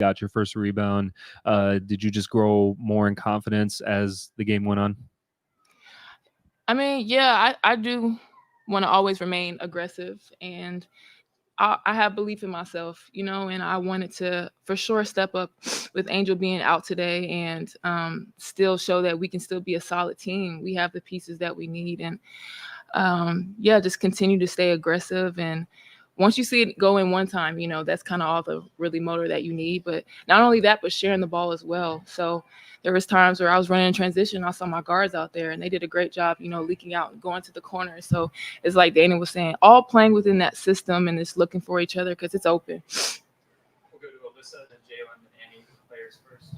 got your first rebound. Did you just grow more in confidence as the game went on? I mean, yeah, I do want to always remain aggressive, and I have belief in myself, and I wanted to for sure step up with Angel being out today and still show that we can still be a solid team. We have the pieces that we need, and yeah, just continue to stay aggressive. And once you see it go in one time, that's kind of all the really motor that you need. But not only that, but sharing the ball as well. So there was times where I was running in transition. I saw my guards out there, and they did a great job, leaking out and going to the corner. So it's like Dana was saying, all playing within that system and just looking for each other because it's open. We'll go to Alyssa, then Jalen, and Annie, players first.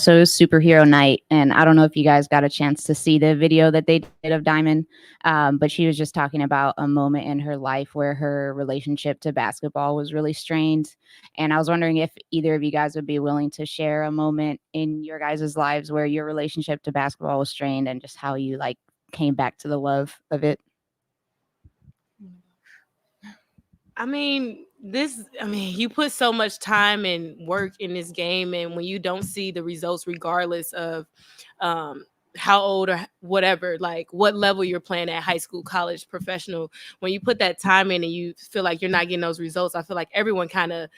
So it was superhero night, and I don't know if you guys got a chance to see the video that they did of Diamond, but she was just talking about a moment in her life where her relationship to basketball was really strained. And I was wondering if either of you guys would be willing to share a moment in your guys' lives where your relationship to basketball was strained and just how you came back to the love of it. You put so much time and work in this game, and when you don't see the results, regardless of how old or whatever, like what level you're playing at, high school, college, professional, when you put that time in and you feel like you're not getting those results, I feel like everyone kind of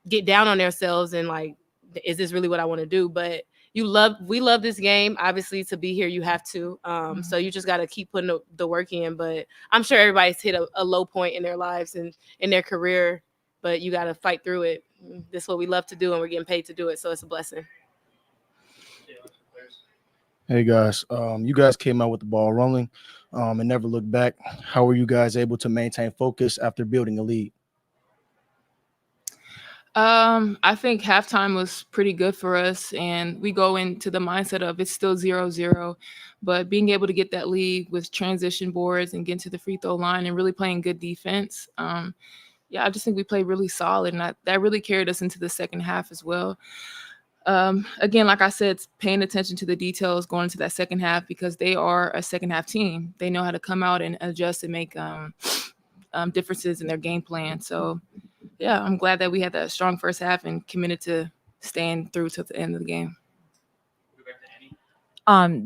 get down on themselves and like, is this really what I want to do? But we love this game. Obviously, to be here, you have to. So you just got to keep putting the work in. But I'm sure everybody's hit a low point in their lives and in their career, but you got to fight through it. This is what we love to do, and we're getting paid to do it. So it's a blessing. Hey guys, you guys came out with the ball rolling and never looked back. How were you guys able to maintain focus after building a lead? I think halftime was pretty good for us, and we go into the mindset of it's still 0-0, but being able to get that lead with transition boards and get to the free throw line and really playing good defense. Yeah, I just think we played really solid, and that really carried us into the second half as well. Again, like I said, paying attention to the details going into that second half because they are a second half team. They know how to come out and adjust and make differences in their game plan. So, yeah, I'm glad that we had that strong first half and committed to staying through to the end of the game.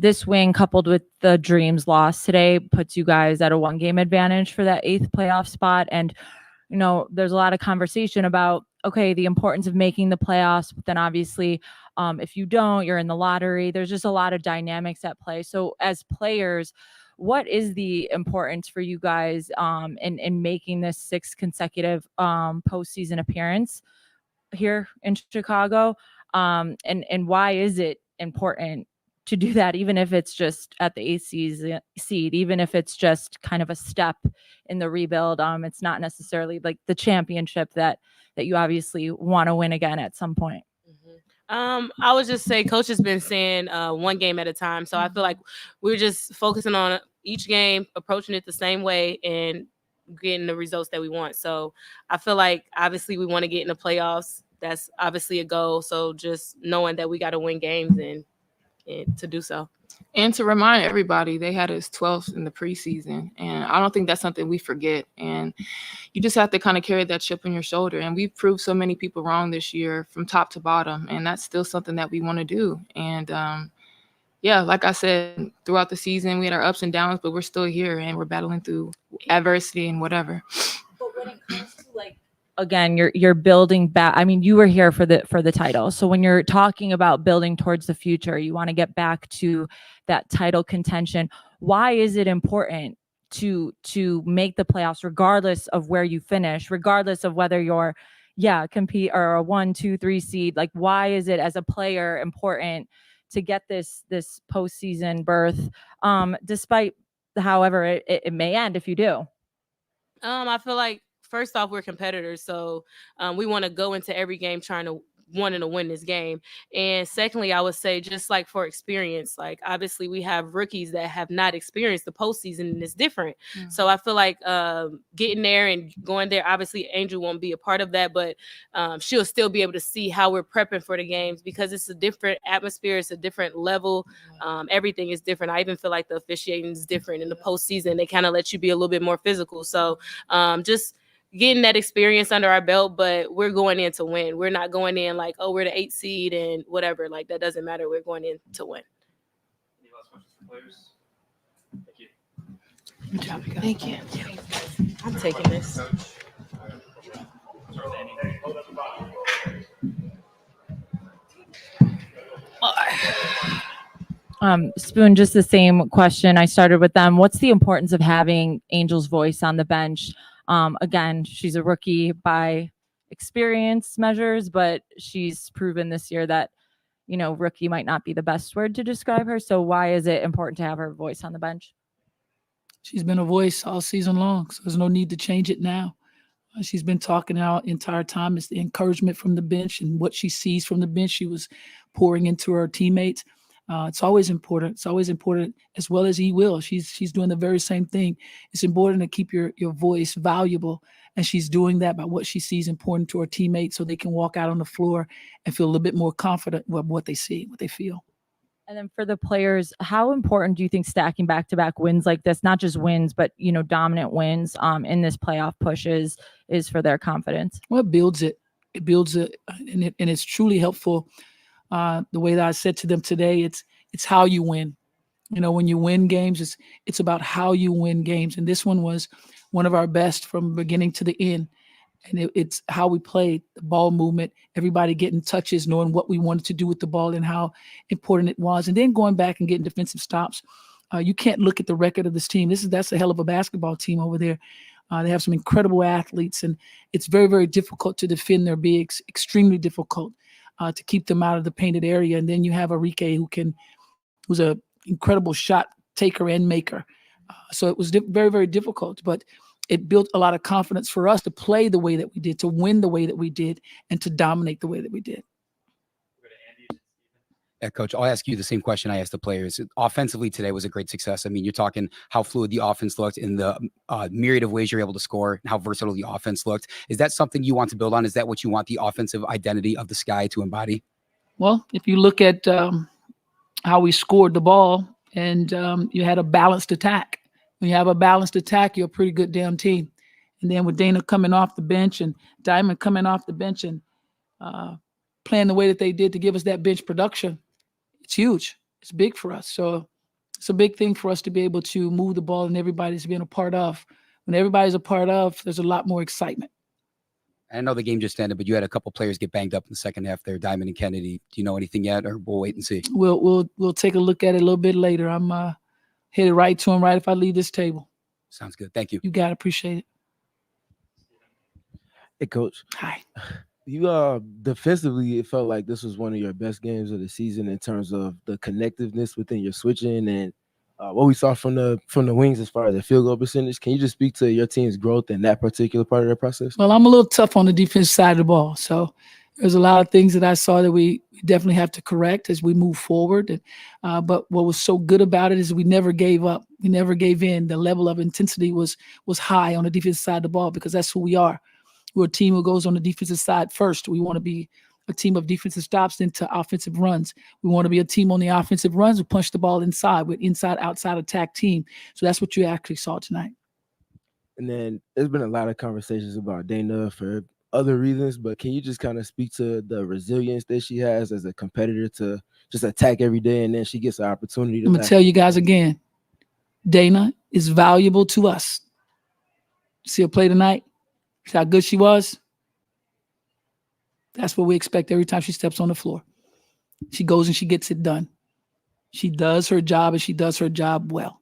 This win coupled with the Dreams loss today puts you guys at a 1-game advantage for that 8th playoff spot. And, there's a lot of conversation about, okay, the importance of making the playoffs, but then obviously if you don't, you're in the lottery. There's just a lot of dynamics at play. So as players, what is the importance for you guys in making this 6th consecutive postseason appearance here in Chicago? And why is it important to do that, even if it's just at the 8th seed, even if it's just kind of a step in the rebuild? It's not necessarily like the championship that you obviously want to win again at some point. I would just say Coach has been saying 1 game at a time. So I feel like we're just focusing on each game, approaching it the same way, and getting the results that we want. So I feel like obviously we want to get in the playoffs. That's obviously a goal. So just knowing that we got to win games and to do so. And to remind everybody, they had us 12th in the preseason. And I don't think that's something we forget. And you just have to kind of carry that chip on your shoulder. And we've proved so many people wrong this year from top to bottom. And that's still something that we want to do. And yeah, like I said, throughout the season, we had our ups and downs, but we're still here and we're battling through adversity and whatever. But when it comes to again, you're building back. I mean, you were here for the title. So when you're talking about building towards the future, you want to get back to that title contention. Why is it important to make the playoffs, regardless of where you finish, regardless of whether you're, compete or a 1, 2, 3 seed? Like, why is it as a player important to get this postseason berth, despite however it may end if you do? I feel like, first off, we're competitors, so we want to go into every game wanting to win this game. And secondly, I would say just like for experience, like obviously we have rookies that have not experienced the postseason and it's different. Mm-hmm. So I feel like getting there and going there, obviously Angel won't be a part of that, but she'll still be able to see how we're prepping for the games because it's a different atmosphere. It's a different level. Everything is different. I even feel like the officiating is different in the postseason. They kind of let you be a little bit more physical. So just getting that experience under our belt, but we're going in to win. We're not going in like, oh, we're the 8th seed and whatever. Like, that doesn't matter. We're going in to win. Any last questions for players? Thank you. Good job, you guys. Thank you. I'm taking this. Coach. Start with Andy. Spoon, just the same question. I started with them. What's the importance of having Angel's voice on the bench? Again, she's a rookie by experience measures, but she's proven this year that, you know, rookie might not be the best word to describe her. So why is it important to have her voice on the bench? She's been a voice all season long, so there's no need to change it now. She's been talking our entire time. It's the encouragement from the bench and what she sees from the bench. She was pouring into her teammates. It's always important. It's always important, as well as he will. She's doing the very same thing. It's important to keep your voice valuable, and she's doing that by what she sees important to her teammates, so they can walk out on the floor and feel a little bit more confident with what they see, what they feel. And then for the players, how important do you think stacking back-to-back wins like this, not just wins, but, you know, dominant wins in this playoff push is for their confidence? Well, it builds it. It builds it, and it's truly helpful. The way that I said to them today, it's how you win. You know, when you win games, it's about how you win games. And this one was one of our best from beginning to the end. And it's how we played, the ball movement, everybody getting touches, knowing what we wanted to do with the ball and how important it was. And then going back and getting defensive stops. You can't look at the record of this team. That's a hell of a basketball team over there. They have some incredible athletes, and it's very, very difficult to defend their bigs, extremely difficult to keep them out of the painted area. And then you have Arike, who's an incredible shot taker and maker. So it was very, very difficult, but it built a lot of confidence for us to play the way that we did, to win the way that we did, and to dominate the way that we did. Yeah, Coach, I'll ask you the same question I asked the players. Offensively today was a great success. I mean, you're talking how fluid the offense looked in the myriad of ways you're able to score and how versatile the offense looked. Is that something you want to build on? Is that what you want the offensive identity of the Sky to embody? Well, if you look at how we scored the ball and you had a balanced attack. When you have a balanced attack, you're a pretty good damn team. And then with Dana coming off the bench and Diamond coming off the bench and playing the way that they did to give us that bench production, it's huge. It's big for us. So it's a big thing for us to be able to move the ball and everybody's being a part of. When everybody's a part of, there's a lot more excitement. I know the game just ended, but you had a couple players get banged up in the second half there, Diamond and Kennedy. Do you know anything yet, or we'll wait and see? We'll take a look at it a little bit later. I'm headed right to him right if I leave this table. Sounds good. Thank you. You got it. Appreciate it. Hey, Coach. Hi. You defensively, it felt like this was one of your best games of the season in terms of the connectiveness within your switching and what we saw from the wings as far as the field goal percentage. Can you just speak to your team's growth in that particular part of the process? Well, I'm a little tough on the defense side of the ball, so there's a lot of things that I saw that we definitely have to correct as we move forward. And, but what was so good about it is we never gave up. We never gave in. The level of intensity was high on the defensive side of the ball because that's who we are. We're a team who goes on the defensive side first. We want to be a team of defensive stops into offensive runs. We want to be a team on the offensive runs who punch the ball inside with inside-outside attack team. So that's what you actually saw tonight. And then there's been a lot of conversations about Dana for other reasons, but can you just kind of speak to the resilience that she has as a competitor to just attack every day, and then she gets an opportunity to I'm going to tell you guys again, Dana is valuable to us. See her play tonight? See how good she was? That's what we expect every time she steps on the floor. She goes and she gets it done. She does her job, and she does her job well.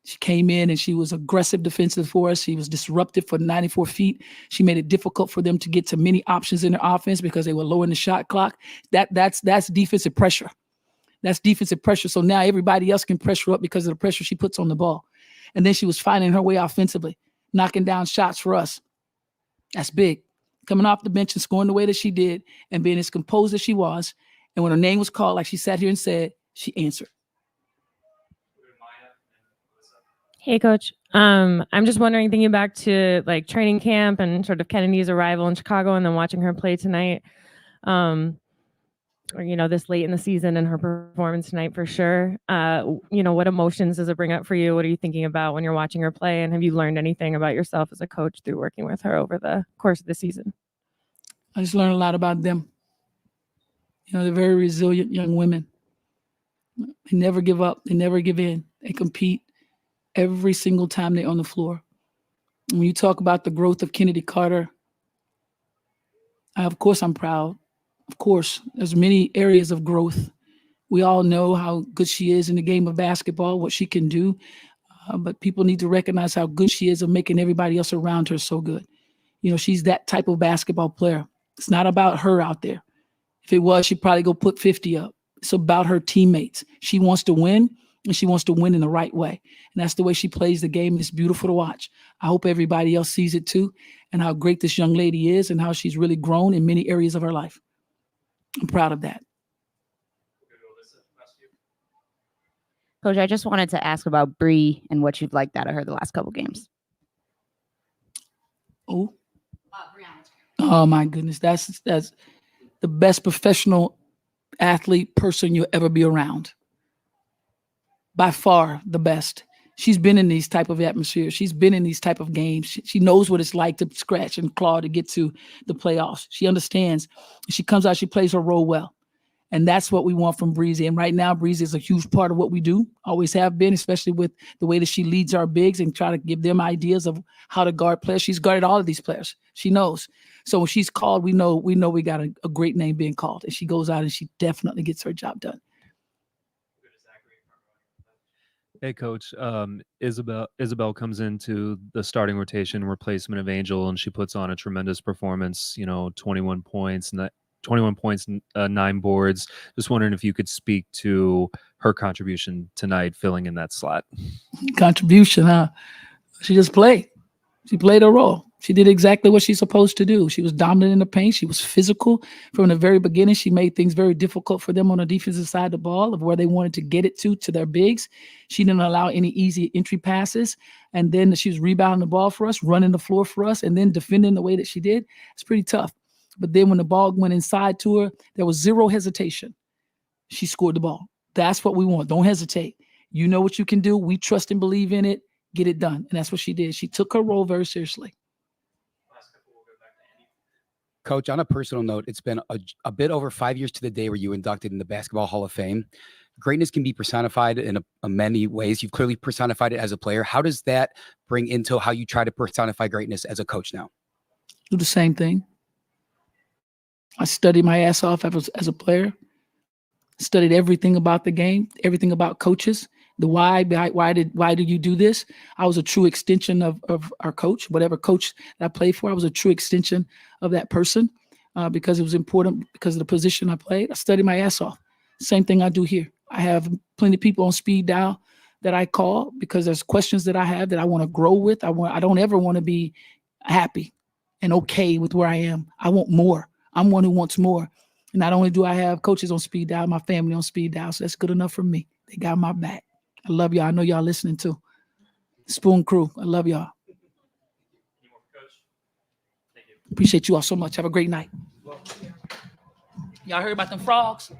She came in and she was aggressive defensive for us. She was disruptive for 94 feet. She made it difficult for them to get to many options in their offense because they were low in the shot clock. That's defensive pressure. That's defensive pressure. So now everybody else can pressure up because of the pressure she puts on the ball. And then she was finding her way offensively, knocking down shots for us. That's big. Coming off the bench and scoring the way that she did and being as composed as she was. And when her name was called, like she sat here and said, she answered. Hey, Coach. I'm just wondering, thinking back to like training camp and sort of Kennedy's arrival in Chicago and then watching her play tonight. this late in the season and her performance tonight for sure. What emotions does it bring up for you? What are you thinking about when you're watching her play? And have you learned anything about yourself as a coach through working with her over the course of the season? I just learned a lot about them. They're very resilient young women. They never give up. They never give in. They compete every single time they're on the floor. When you talk about the growth of Kennedy Carter, of course I'm proud. Of course, there's many areas of growth. We all know how good she is in the game of basketball, what she can do. But people need to recognize how good she is of making everybody else around her so good. She's that type of basketball player. It's not about her out there. If it was, she'd probably go put 50 up. It's about her teammates. She wants to win, and she wants to win in the right way. And that's the way she plays the game. It's beautiful to watch. I hope everybody else sees it too, and how great this young lady is and how she's really grown in many areas of her life. I'm proud of that. Coach, I just wanted to ask about Bree and what you've liked out of her the last couple games. Oh, my goodness. That's the best professional athlete person you'll ever be around. By far the best. She's been in these type of atmospheres. She's been in these type of games. She knows what it's like to scratch and claw to get to the playoffs. She understands. She comes out, she plays her role well. And that's what we want from Breezy. And right now, Breezy is a huge part of what we do, always have been, especially with the way that she leads our bigs and try to give them ideas of how to guard players. She's guarded all of these players. She knows. So when she's called, we know we got a great name being called. And she goes out and she definitely gets her job done. Hey, Coach. Isabelle comes into the starting rotation replacement of Angel, and she puts on a tremendous performance. 21 points, 9 boards. Just wondering if you could speak to her contribution tonight, filling in that slot. Contribution, huh? She just played. She played her role. She did exactly what she's supposed to do. She was dominant in the paint. She was physical from the very beginning. She made things very difficult for them on the defensive side of the ball of where they wanted to get it to their bigs. She didn't allow any easy entry passes. And then she was rebounding the ball for us, running the floor for us, and then defending the way that she did. It's pretty tough. But then when the ball went inside to her, there was zero hesitation. She scored the ball. That's what we want. Don't hesitate. You know what you can do. We trust and believe in it. Get it done. And that's what she did. She took her role very seriously. Coach, on a personal note, it's been a bit over 5 years to the day where you inducted in the Basketball Hall of Fame. Greatness can be personified in many ways. You've clearly personified it as a player. How does that bring into how you try to personify greatness as a coach now? Do the same thing. I studied my ass off as a player. Studied everything about the game, everything about coaches. The why did you do this? I was a true extension of our coach, whatever coach that I played for. I was a true extension of that person because it was important because of the position I played. I studied my ass off. Same thing I do here. I have plenty of people on speed dial that I call because there's questions that I have that I want to grow with. I don't ever want to be happy and okay with where I am. I want more. I'm one who wants more. And not only do I have coaches on speed dial, my family on speed dial, so that's good enough for me. They got my back. I love y'all. I know y'all listening too. Spoon Crew, I love y'all. Appreciate you all so much. Have a great night. Y'all heard about them frogs?